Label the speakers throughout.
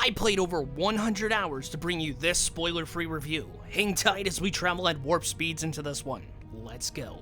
Speaker 1: I played over 100 hours to bring you this spoiler-free review. Hang tight as we travel at warp speeds into this one. Let's go.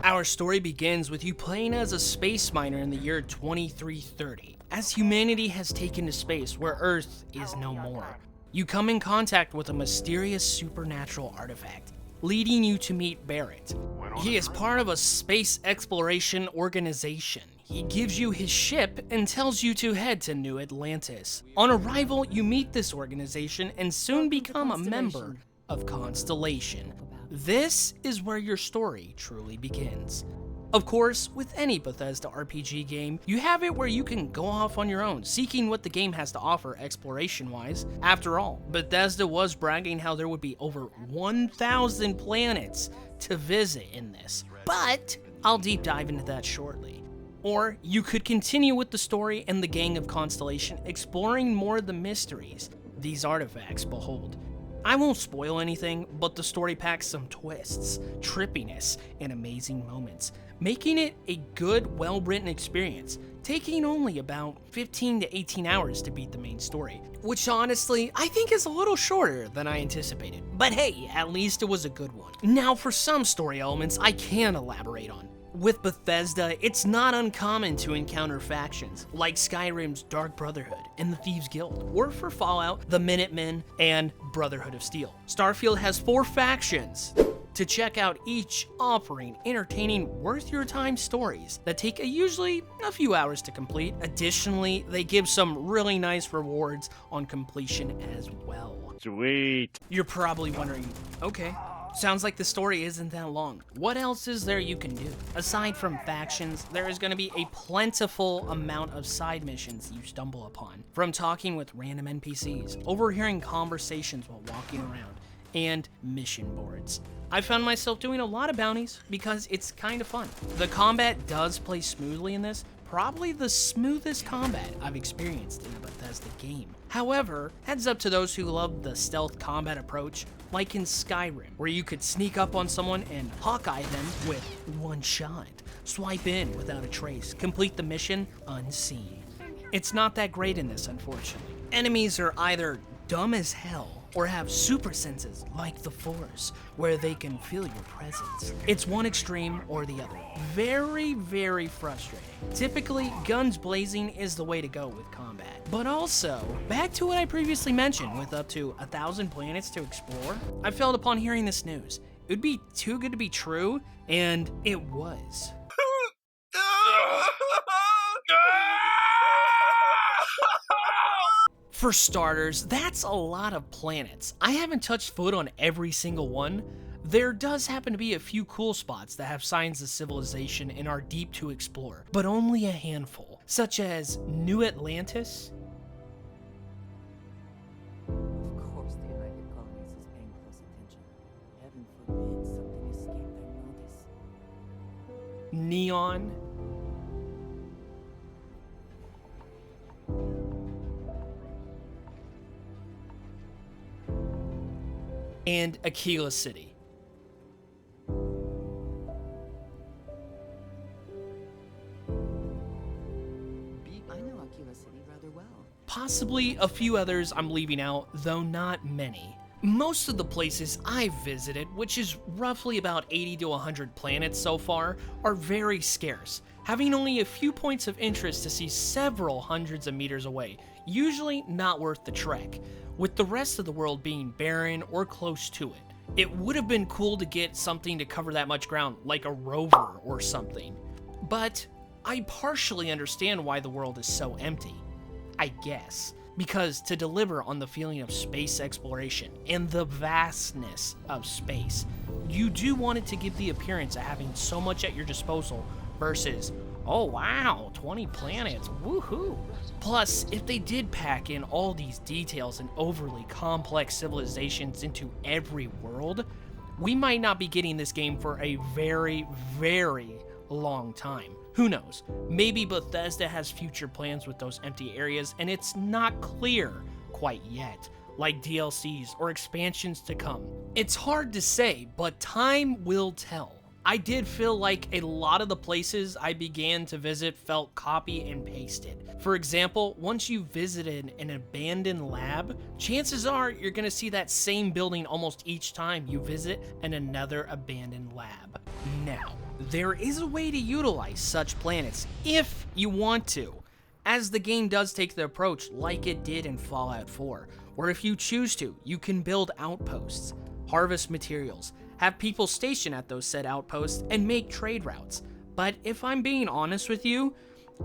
Speaker 1: Our story begins with you playing as a space miner in the year 2330, as humanity has taken to space where Earth is no more. You come in contact with a mysterious supernatural artifact, leading you to meet Barrett. He is part of a space exploration organization. He gives you his ship and tells you to head to New Atlantis. On arrival, you meet this organization and soon become a member of Constellation. This is where your story truly begins. Of course, with any Bethesda RPG game, you have it where you can go off on your own, seeking what the game has to offer exploration-wise. After all, Bethesda was bragging how there would be over 1,000 planets to visit in this, but I'll deep dive into that shortly. Or you could continue with the story and the gang of Constellation, exploring more of the mysteries these artifacts behold. I won't spoil anything, but the story packs some twists, trippiness, and amazing moments, making it a good, well-written experience, taking only about 15 to 18 hours to beat the main story, which honestly, I think is a little shorter than I anticipated. But hey, at least it was a good one. Now for some story elements I can elaborate on. With Bethesda, it's not uncommon to encounter factions, like Skyrim's Dark Brotherhood and the Thieves Guild, or for Fallout, the Minutemen and Brotherhood of Steel. Starfield has 4 factions to check out, each offering entertaining, worth-your-time stories that take usually a few hours to complete. Additionally, they give some really nice rewards on completion as well.
Speaker 2: Sweet.
Speaker 1: You're probably wondering, okay, sounds like the story isn't that long. What else is there you can do? Aside from factions, there is going to be a plentiful amount of side missions you stumble upon. From talking with random NPCs, overhearing conversations while walking around, and mission boards. I found myself doing a lot of bounties because it's kind of fun. The combat does play smoothly in this, probably the smoothest combat I've experienced in a Bethesda game. However, heads up to those who love the stealth combat approach, like in Skyrim, where you could sneak up on someone and Hawkeye them with one shot, swipe in without a trace, complete the mission unseen. It's not that great in this, unfortunately. Enemies are either dumb as hell or have super senses like the Force, where they can feel your presence. It's one extreme or the other. Very, very frustrating. Typically, guns blazing is the way to go with combat. But also, back to what I previously mentioned, with up to 1,000 planets to explore, I felt upon hearing this news, it would be too good to be true, and it was. For starters, that's a lot of planets. I haven't touched foot on every single one. There does happen to be a few cool spots that have signs of civilization and are deep to explore, but only a handful, such as New Atlantis.
Speaker 3: Of course the United Colonies is paying close attention. Heaven forbid something escape their notice.
Speaker 1: Neon. And Aquila City.
Speaker 3: I know Aquila City rather well.
Speaker 1: Possibly a few others I'm leaving out, though not many. Most of the places I've visited, which is roughly about 80 to 100 planets so far, are very scarce, having only a few points of interest to see several hundreds of meters away, usually not worth the trek, with the rest of the world being barren or close to it. It would have been cool to get something to cover that much ground, like a rover or something. But I partially understand why the world is so empty, I guess. Because to deliver on the feeling of space exploration and the vastness of space, you do want it to give the appearance of having so much at your disposal versus, oh wow, 20 planets, woohoo. Plus, if they did pack in all these details and overly complex civilizations into every world, we might not be getting this game for a very, very long time. Who knows? Maybe Bethesda has future plans with those empty areas and it's not clear quite yet, like DLCs or expansions to come. It's hard to say, but time will tell. I did feel like a lot of the places I began to visit felt copy and pasted. For example, once you visited an abandoned lab, chances are you're going to see that same building almost each time you visit another abandoned lab. Now, there is a way to utilize such planets if you want to, as the game does take the approach like it did in Fallout 4, where if you choose to, you can build outposts, harvest materials, have people stationed at those said outposts, and make trade routes. But if I'm being honest with you,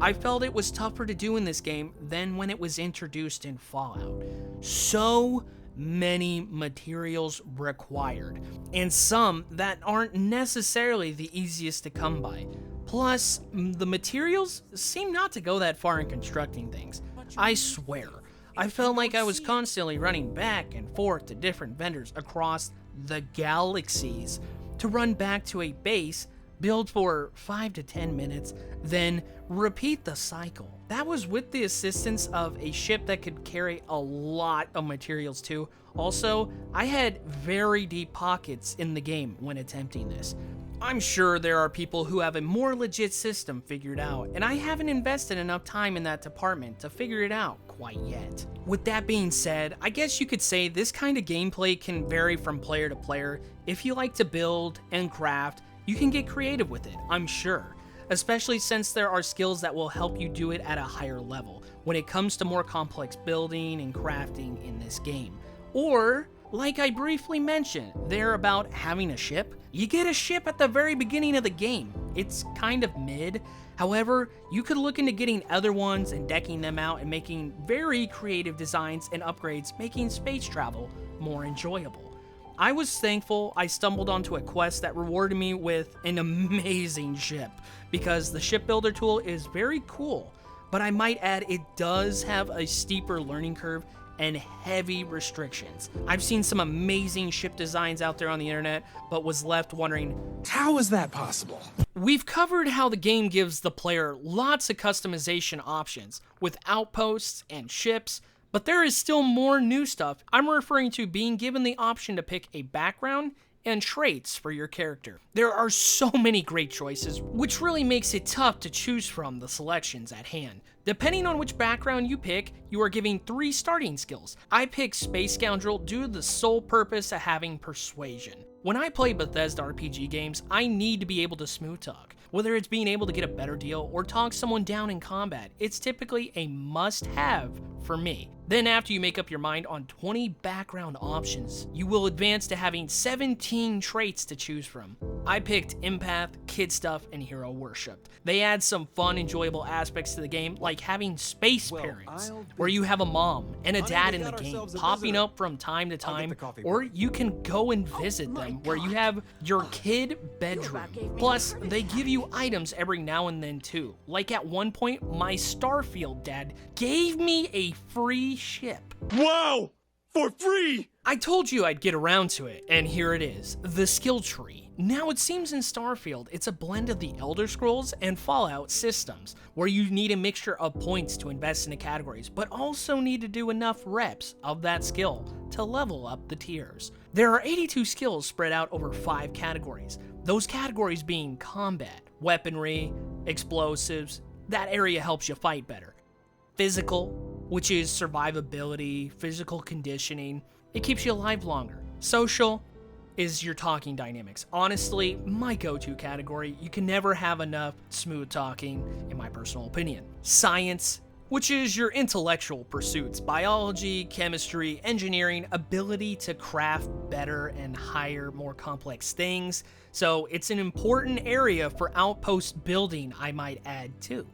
Speaker 1: I felt it was tougher to do in this game than when it was introduced in Fallout. So many materials required, and some that aren't necessarily the easiest to come by. Plus, the materials seem not to go that far in constructing things. I swear, I felt like I was constantly running back and forth to different vendors across the galaxies to run back to a base, build for 5 to 10 minutes, then repeat the cycle. That was with the assistance of a ship that could carry a lot of materials too. Also, I had very deep pockets in the game when attempting this. I'm sure there are people who have a more legit system figured out, and I haven't invested enough time in that department to figure it out quite yet. With that being said, I guess you could say this kind of gameplay can vary from player to player. If you like to build and craft, you can get creative with it, I'm sure, especially since there are skills that will help you do it at a higher level when it comes to more complex building and crafting in this game. Or, like I briefly mentioned, they're about having a ship. You get a ship at the very beginning of the game. It's kind of mid. However, you could look into getting other ones and decking them out and making very creative designs and upgrades, making space travel more enjoyable. I was thankful I stumbled onto a quest that rewarded me with an amazing ship, because the shipbuilder tool is very cool, but I might add it does have a steeper learning curve and heavy restrictions. I've seen some amazing ship designs out there on the internet, but was left wondering,
Speaker 2: how is that possible?
Speaker 1: We've covered how the game gives the player lots of customization options with outposts and ships, but there is still more new stuff. I'm referring to being given the option to pick a background and traits for your character. There are so many great choices, which really makes it tough to choose from the selections at hand. Depending on which background you pick, you are given 3 starting skills. I picked Space Scoundrel due to the sole purpose of having Persuasion. When I play Bethesda RPG games, I need to be able to smooth talk. Whether it's being able to get a better deal or talk someone down in combat, it's typically a must-have for me. Then after you make up your mind on 20 background options, you will advance to having 17 traits to choose from. I picked Empath, Kid Stuff, and Hero Worship. They add some fun, enjoyable aspects to the game, like having space parents, where you have a mom and a dad in the game popping up from time to time, or you can go and visit them, where you have your kid bedroom. Plus, they give you items every now and then too. Like at one point, my Starfield dad gave me a free ship.
Speaker 2: Wow! For free!
Speaker 1: I told you I'd get around to it, and here it is, the skill tree. Now it seems in Starfield, it's a blend of the Elder Scrolls and Fallout systems, where you need a mixture of points to invest in the categories, but also need to do enough reps of that skill to level up the tiers. There are 82 skills spread out over 5 categories, those categories being combat, weaponry, explosives, that area helps you fight better. Physical, which is survivability, physical conditioning, it keeps you alive longer. Social is your talking dynamics. Honestly, my go-to category, you can never have enough smooth talking, in my personal opinion. Science, which is your intellectual pursuits, biology, chemistry, engineering, ability to craft better and higher, more complex things. So it's an important area for outpost building, I might add too.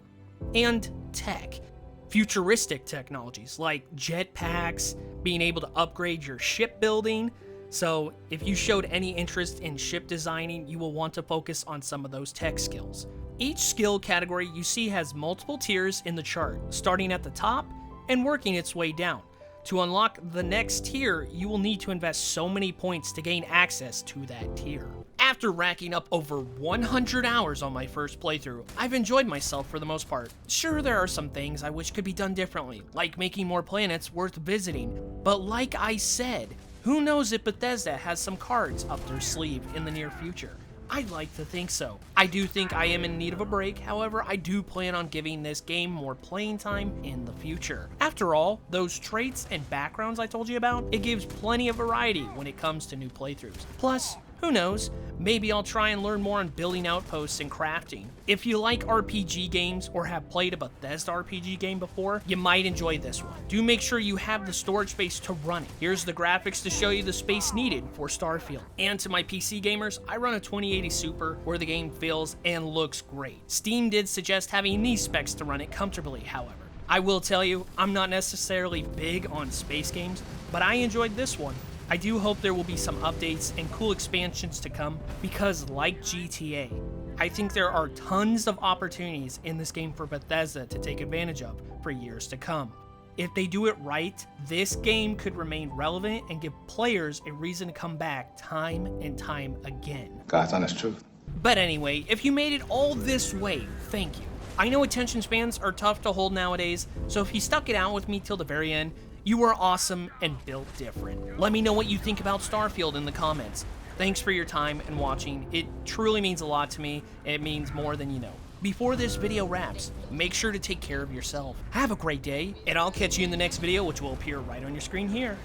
Speaker 1: And tech. Futuristic technologies like jetpacks, being able to upgrade your shipbuilding. So if you showed any interest in ship designing, you will want to focus on some of those tech skills. Each skill category you see has multiple tiers in the chart, starting at the top and working its way down. To unlock the next tier, you will need to invest so many points to gain access to that tier. After racking up over 100 hours on my first playthrough, I've enjoyed myself for the most part. Sure, there are some things I wish could be done differently, like making more planets worth visiting, but like I said, who knows if Bethesda has some cards up their sleeve in the near future. I'd like to think so. I do think I am in need of a break, however, I do plan on giving this game more playing time in the future. After all, those traits and backgrounds I told you about, it gives plenty of variety when it comes to new playthroughs. Plus, who knows, maybe I'll try and learn more on building outposts and crafting. If you like RPG games or have played a Bethesda RPG game before, you might enjoy this one. Do make sure you have the storage space to run it. Here's the graphics to show you the space needed for Starfield. And to my PC gamers, I run a 2080 Super where the game feels and looks great. Steam did suggest having these specs to run it comfortably, however. I will tell you, I'm not necessarily big on space games, but I enjoyed this one. I do hope there will be some updates and cool expansions to come because, like GTA, I think there are tons of opportunities in this game for Bethesda to take advantage of for years to come. If they do it right, this game could remain relevant and give players a reason to come back time and time again.
Speaker 4: God's honest truth.
Speaker 1: But anyway, if you made it all this way, thank you. I know attention spans are tough to hold nowadays, so if you stuck it out with me till the very end, you are awesome and built different. Let me know what you think about Starfield in the comments. Thanks for your time and watching. It truly means a lot to me. It means more than you know. Before this video wraps, make sure to take care of yourself. Have a great day, and I'll catch you in the next video, which will appear right on your screen here.